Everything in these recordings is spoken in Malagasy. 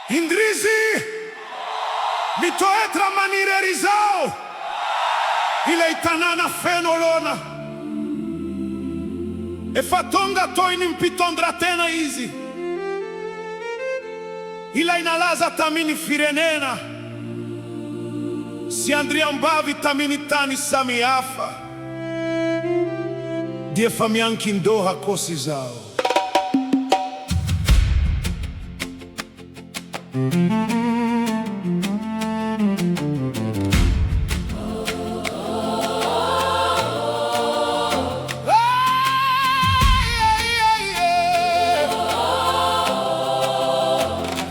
Indrizi mitoetra manire rizao ile itanana fenolona e fatonga toini mpitondra tena hizi ila inalaza tamini firenena si andria mbavi tamini tani samiafa die famianchi ndoha kosi zao.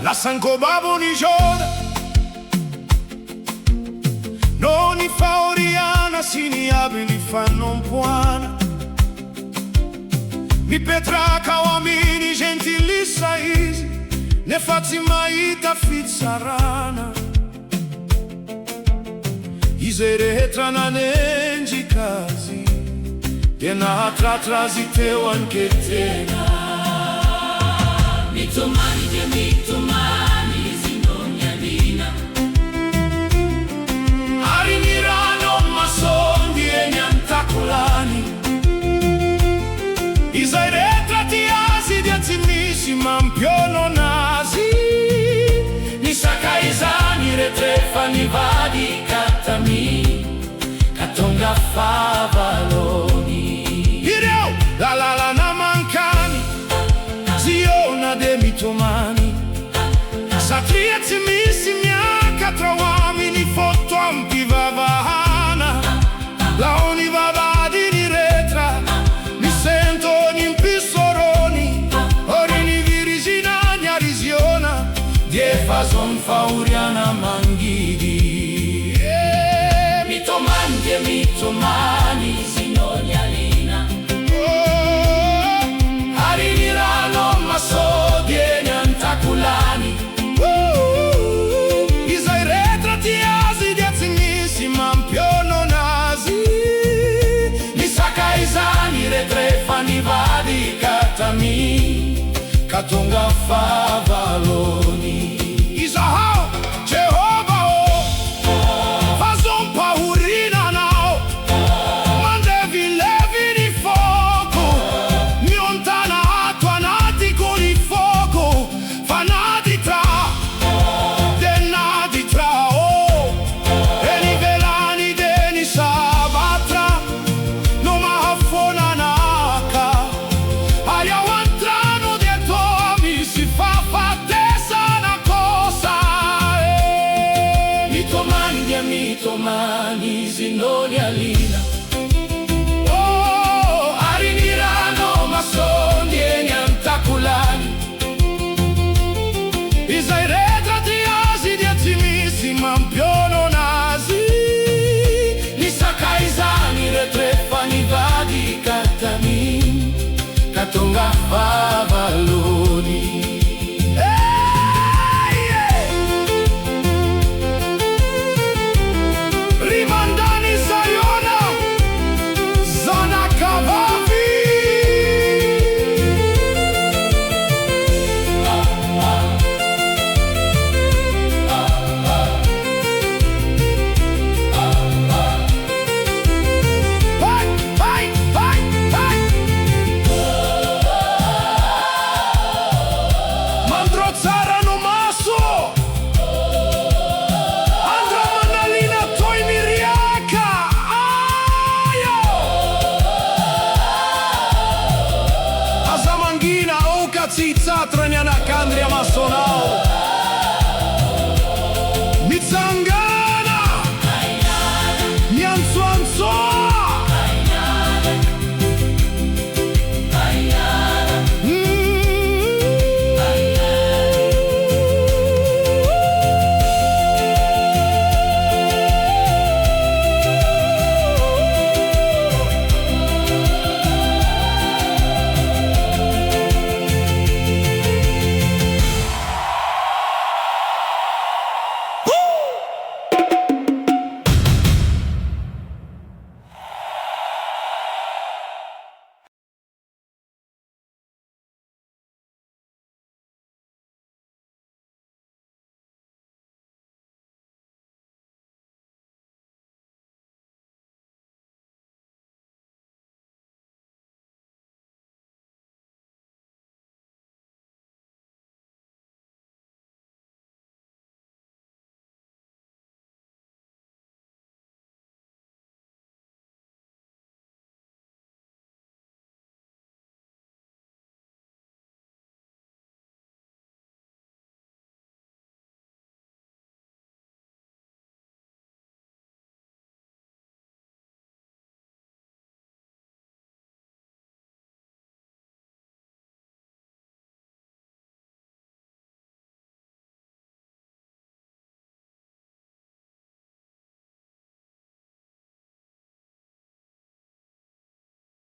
La sanco babo ni joda noni faoriana sini abili fanno buona mi petraca uomini gentili saisi ne fazzi mai da fizzarana iseretra na nengi casi tena trasi teu anche tena mitomani je mitomani zinonyalina arinirano masondi e niantacolani iseretra ti asi di azimissima ampiono nasi ni sakaizani retrefani vadi katami katonga favaloni ireo la na mancani ziona de mitomani satriazzi miaka tra uomini foto ampivavana la onivavadi ni retra mi sento in pissoroni orini viriginani a risiona die fason fauriana manghidi mitomani je mitomani zinonyalina arriveranno ma so vieni antaculani isai retrati asi di azimissima ampiono nasi mi sakaizani retrefani vadi katami katonga favaloni isahao Jehovah fazon paurina nao mandevi levi di fuoco mi ontana attuanati con il fuoco fanati tra dennati tra e nivelani deni sabatra non ma affona naka aria wantrano dietro mi si fa fattesa una cosa mitomani zinonyalina arinirano ma son dieni antaculani isai retrati asi di azimissima ampiono nasi ni sakaizani retrefani vadi katami katonga favaloni rimandani Sayona zona Cavavi vai mandrozzarano masso andra manalina toi miriaca aio azamanghina o cazizza traniana candria massona